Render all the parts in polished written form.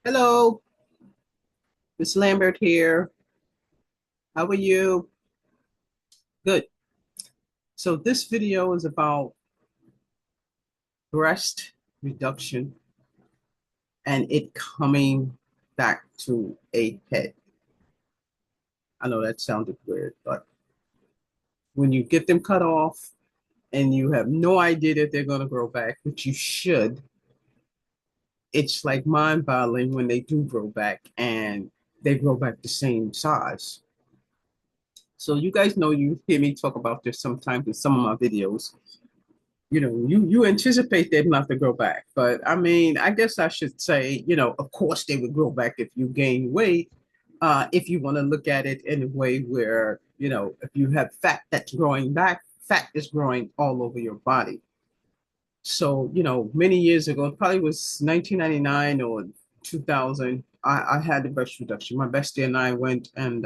Hello, Miss Lambert here. How are you? Good. So this video is about breast reduction and it coming back to a head. I know that sounded weird, but when you get them cut off and you have no idea that they're going to grow back, which you should, it's like mind-boggling when they do grow back and they grow back the same size. So you guys know you hear me talk about this sometimes in some of my videos. You anticipate them not to grow back. But I mean, I guess I should say, of course they would grow back if you gain weight. If you want to look at it in a way where, if you have fat that's growing back, fat is growing all over your body. So, many years ago, it probably was 1999 or 2000, I had the breast reduction. My bestie and I went and,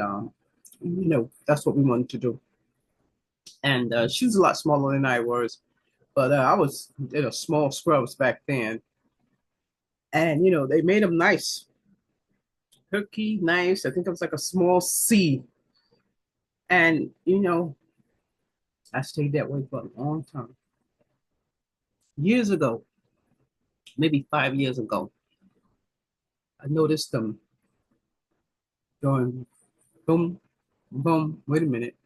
that's what we wanted to do. And she was a lot smaller than I was. But I was in a small scrubs back then, and they made them nice, cookie nice. I think it was like a small C, and I stayed that way for a long time. Years ago, maybe 5 years ago, I noticed them going boom, boom. Wait a minute,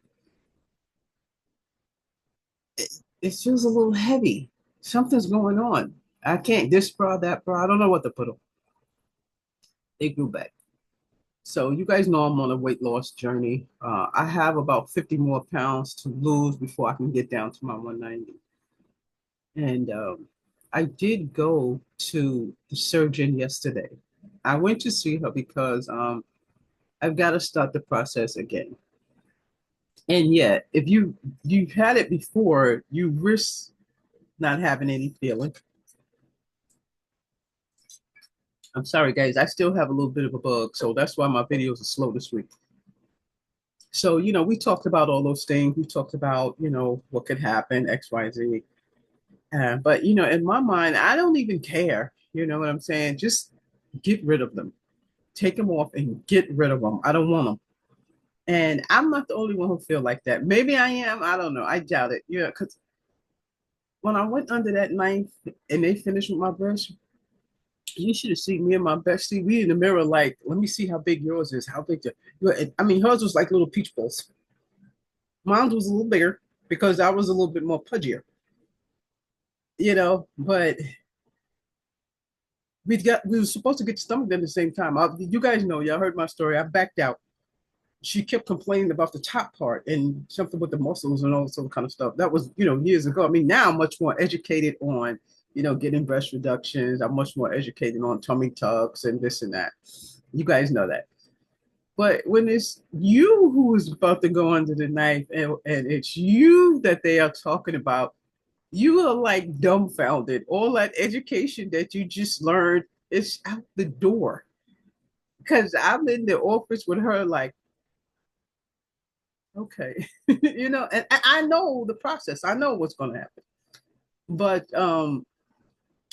it feels a little heavy. Something's going on. I can't this bra, that bra. I don't know what to put on. They grew back. So you guys know I'm on a weight loss journey. I have about 50 more pounds to lose before I can get down to my 190. And I did go to the surgeon yesterday. I went to see her because I've got to start the process again. And yet, if you've had it before, you risk not having any feeling. I'm sorry, guys. I still have a little bit of a bug, so that's why my videos are slow this week. So, we talked about all those things. We talked about, what could happen, X, Y, Z. But, in my mind, I don't even care. You know what I'm saying? Just get rid of them. Take them off and get rid of them. I don't want them. And I'm not the only one who feel like that. Maybe I am. I don't know. I doubt it. Yeah, because when I went under that knife and they finished with my breast, you should have seen me and my bestie. We in the mirror, like, let me see how big yours is. How big? I mean, hers was like little peach balls. Mine was a little bigger because I was a little bit more pudgier, But we were supposed to get stomach at the same time. You guys know, y'all heard my story. I backed out. She kept complaining about the top part and something with the muscles and all sort of kind of stuff. That was, years ago. I mean, now I'm much more educated on, getting breast reductions. I'm much more educated on tummy tucks and this and that. You guys know that. But when it's you who is about to go under the knife and it's you that they are talking about, you are like dumbfounded. All that education that you just learned is out the door. Because I'm in the office with her, like, okay, and I know the process. I know what's going to happen. But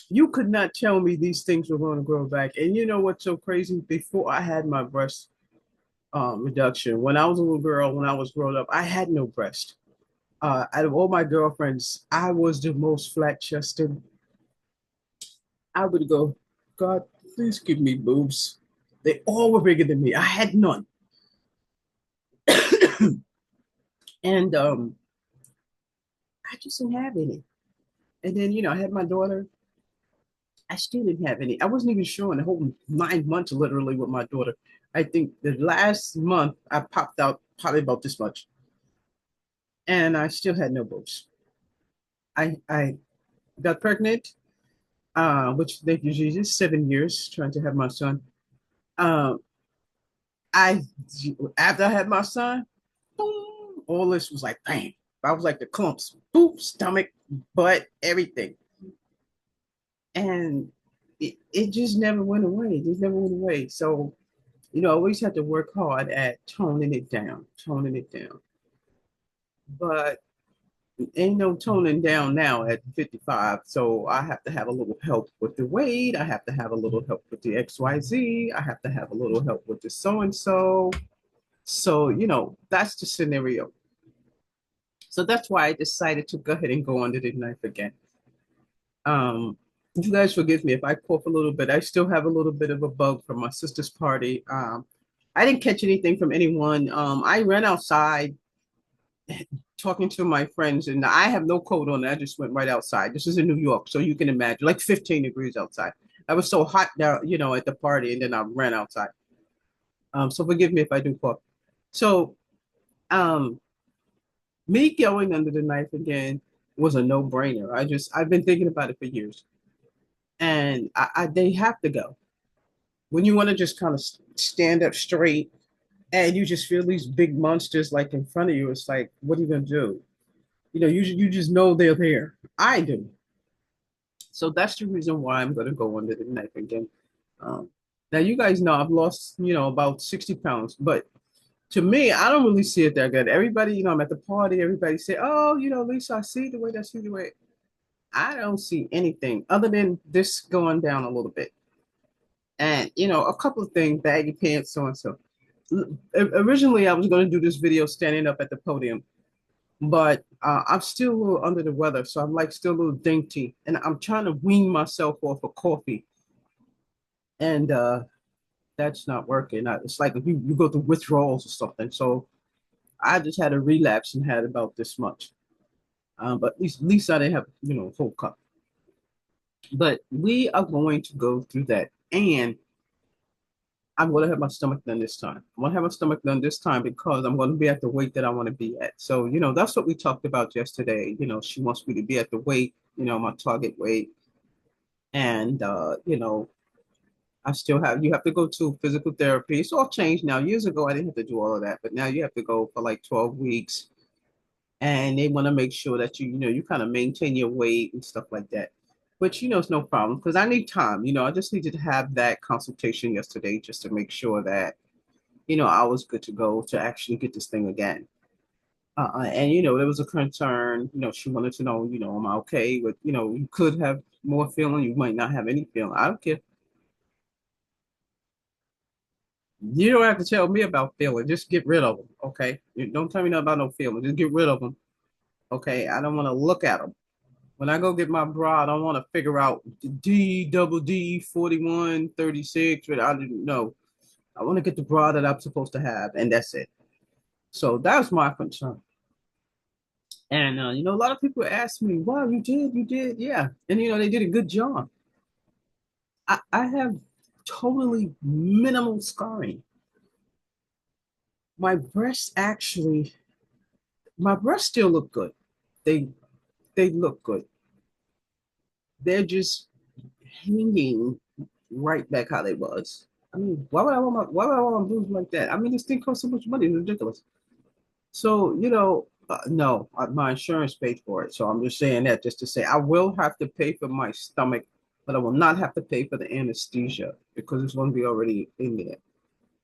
you could not tell me these things were going to grow back. And you know what's so crazy? Before I had my breast reduction, when I was a little girl, when I was growing up, I had no breast. Out of all my girlfriends, I was the most flat chested. I would go, God, please give me boobs. They all were bigger than me. I had none. And I just didn't have any. And then, I had my daughter. I still didn't have any. I wasn't even sure in the whole 9 months, literally, with my daughter. I think the last month I popped out probably about this much, and I still had no boobs. I got pregnant, which they usually is 7 years trying to have my son. Um, I After I had my son, boom, all this was like bang. I was like the clumps, boop, stomach, butt, everything, and it just never went away. It just never went away. So I always had to work hard at toning it down, toning it down. But Ain't no toning down now at 55. So I have to have a little help with the weight. I have to have a little help with the XYZ. I have to have a little help with the so and so. So, that's the scenario. So that's why I decided to go ahead and go under the knife again. Um, you guys forgive me if I cough a little bit. I still have a little bit of a bug from my sister's party. I didn't catch anything from anyone. I ran outside talking to my friends, and I have no coat on. I just went right outside. This is in New York, so you can imagine, like 15 degrees outside. I was so hot down, at the party, and then I ran outside. So forgive me if I do cough. So, um, me going under the knife again was a no-brainer. I've been thinking about it for years, and they have to go. When you want to just kind of stand up straight, and you just feel these big monsters like in front of you, it's like, what are you gonna do? You just know they're there. I do. So that's the reason why I'm going to go under the knife again. Um, Now, you guys know I've lost, about 60 pounds, but to me, I don't really see it that good. Everybody, I'm at the party, everybody say, oh, Lisa, I see the weight, I see the weight. I don't see anything other than this going down a little bit. And, a couple of things, baggy pants, so and so. Originally, I was going to do this video standing up at the podium, but I'm still a little under the weather, so I'm like still a little dainty, and I'm trying to wean myself off of coffee, and that's not working. It's like if you go through withdrawals or something. So I just had a relapse and had about this much, but at least I didn't have a full cup. But we are going to go through that, and I'm going to have my stomach done this time. I'm going to have my stomach done this time because I'm going to be at the weight that I want to be at. So, that's what we talked about yesterday. She wants me to be at the weight, my target weight. And, you have to go to physical therapy. It's all changed now. Years ago, I didn't have to do all of that, but now you have to go for like 12 weeks. And they want to make sure that you kind of maintain your weight and stuff like that. But it's no problem because I need time. I just needed to have that consultation yesterday just to make sure that I was good to go to actually get this thing again. And there was a concern. She wanted to know, am I okay? But you could have more feeling. You might not have any feeling. I don't care. You don't have to tell me about feeling. Just get rid of them. Okay. You don't tell me nothing about no feeling. Just get rid of them. Okay. I don't want to look at them. When I go get my bra, I don't want to figure out D double D 41 36. But I didn't know. I want to get the bra that I'm supposed to have, and that's it. So that's my concern. And a lot of people ask me, "Wow, you did, yeah." And they did a good job. I have totally minimal scarring. My breasts actually, my breasts still look good. They they look good. They're just hanging right back how they was. I mean, why would I want my boobs like that? I mean, this thing costs so much money, it's ridiculous. So, no, my insurance paid for it. So I'm just saying that just to say I will have to pay for my stomach, but I will not have to pay for the anesthesia because it's going to be already in there.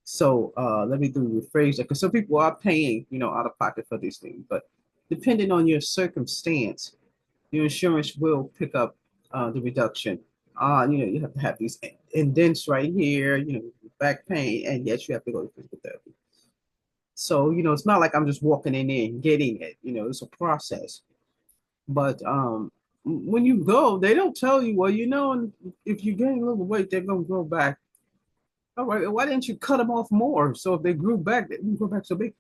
So let me do rephrase that because some people are paying, out of pocket for these things, but depending on your circumstance, your insurance will pick up the reduction. You have to have these indents right here, back pain, and yes, you have to go to physical therapy. So, it's not like I'm just walking in there and getting it. It's a process. But when you go, they don't tell you, well, and if you gain a little weight, they're gonna grow back. All right, why didn't you cut them off more? So if they grew back, they didn't grow back so big.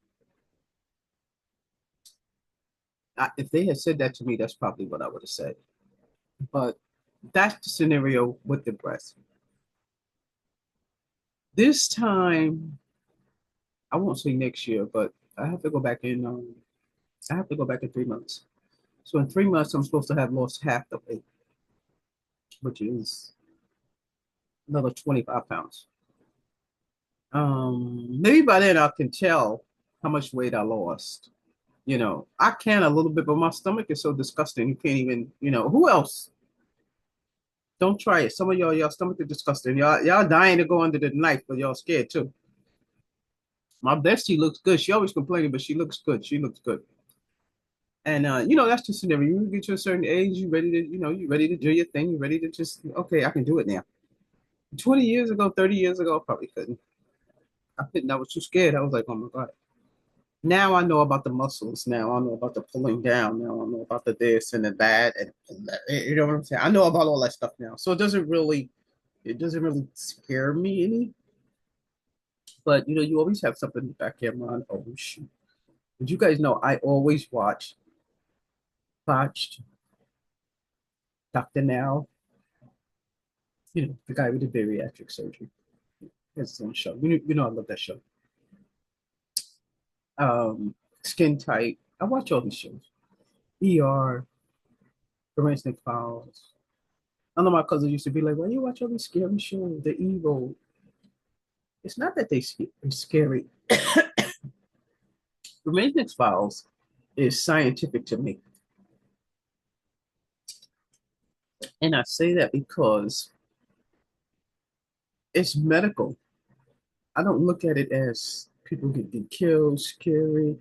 If they had said that to me, that's probably what I would have said. But that's the scenario with the breast. This time, I won't say next year, but I have to go back in. I have to go back in 3 months. So in 3 months, I'm supposed to have lost half the weight, which is another 25 pounds. Maybe by then I can tell how much weight I lost. I can a little bit, but my stomach is so disgusting. You can't even, who else? Don't try it. Some of y'all stomach is disgusting. Y'all dying to go under the knife, but y'all scared too. My bestie looks good. She always complaining, but she looks good. She looks good. And that's just scenario. You get to a certain age, you ready to, you ready to do your thing. You ready to just, okay, I can do it now. 20 years ago, 30 years ago, I probably couldn't. I couldn't. I was too scared. I was like, oh my God. Now I know about the muscles. Now I know about the pulling down. Now I know about the this and the that. And you know what I'm saying? I know about all that stuff now. So it doesn't really scare me any. But you always have something in the back of your mind. Oh shoot. But you guys know I always watched Dr. Now, the guy with the bariatric surgery. It's his own show. I love that show. Um, Skin Tight. I watch all these shows. ER, Forensic Files. I know my cousin used to be like, "Why you watch all these scary shows? The evil." It's not that they're scary. Forensic Files is scientific to me, and I say that because it's medical. I don't look at it as people getting killed, scary.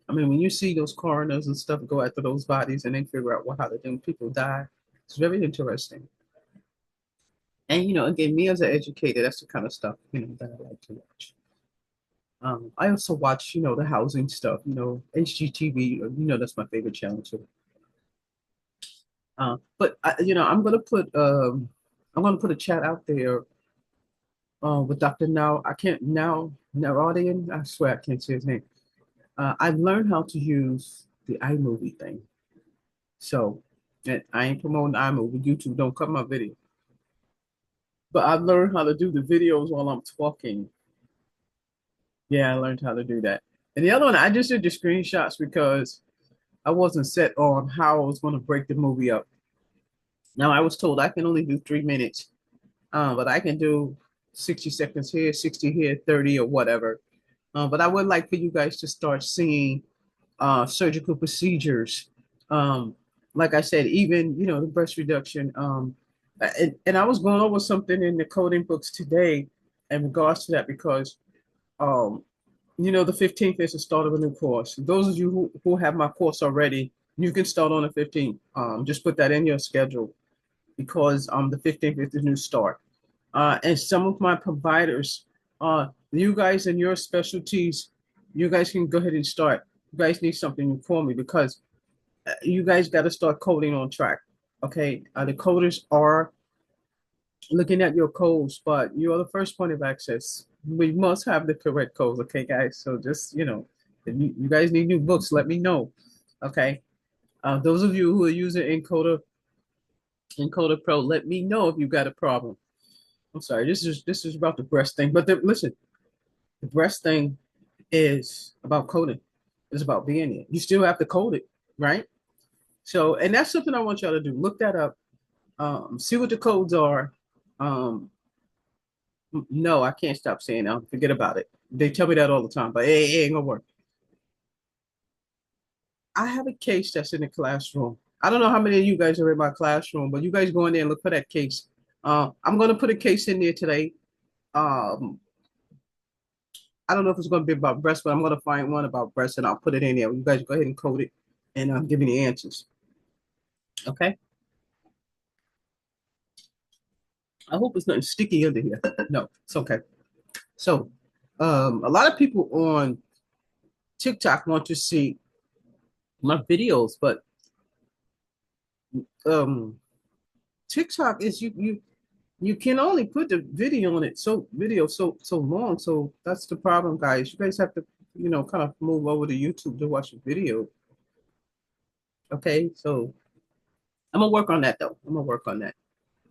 I mean, when you see those coroners and stuff go after those bodies and they figure out how the damn people die, it's very interesting. And again, me as an educator, that's the kind of stuff that I like to watch. I also watch the housing stuff. HGTV. That's my favorite channel too. But I'm gonna put a chat out there with Dr. Now. I can't now Naradian. I swear I can't say his name. I've learned how to use the iMovie thing. So, and I ain't promoting iMovie. YouTube don't cut my video. But I've learned how to do the videos while I'm talking. Yeah, I learned how to do that. And the other one, I just did the screenshots because I wasn't set on how I was going to break the movie up. Now, I was told I can only do 3 minutes, but I can do 60 seconds here, 60 here, 30 or whatever. But I would like for you guys to start seeing surgical procedures. Um, like I said, even the breast reduction. And I was going over something in the coding books today in regards to that because um, the 15th is the start of a new course. Those of you who have my course already, you can start on the 15th. Just put that in your schedule because the 15th is the new start. And some of my providers, you guys and your specialties, you guys can go ahead and start. You guys need something, you call me because you guys got to start coding on track. Okay, the coders are looking at your codes, but you are the first point of access. We must have the correct codes, okay, guys? So just if you guys need new books, let me know. Okay. Those of you who are using Encoder Pro, let me know if you got a problem. I'm sorry, this is about the breast thing, but listen, the breast thing is about coding. It's about being it. You still have to code it, right? So, and that's something I want y'all to do. Look that up. See what the codes are. Um, no, I can't stop saying that. Forget about it. They tell me that all the time, but it ain't gonna work. I have a case that's in the classroom. I don't know how many of you guys are in my classroom, but you guys go in there and look for that case. I'm gonna put a case in there today. Um, I don't know if it's gonna be about breast, but I'm gonna find one about breast and I'll put it in there. You guys go ahead and code it and give me the answers. Okay. I hope it's nothing sticky under here. No, it's okay. So, a lot of people on TikTok want to see my videos, but um, TikTok is you can only put the video on it so long. So that's the problem, guys. You guys have to kind of move over to YouTube to watch the video. Okay, so I'm gonna work on that though. I'm gonna work on that.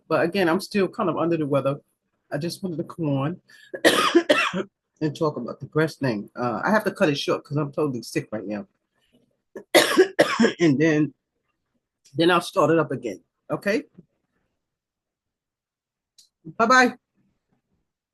But again, I'm still kind of under the weather. I just wanted to come on and talk about the breast thing. I have to cut it short because I'm totally sick right now, and then I'll start it up again. Okay, bye bye.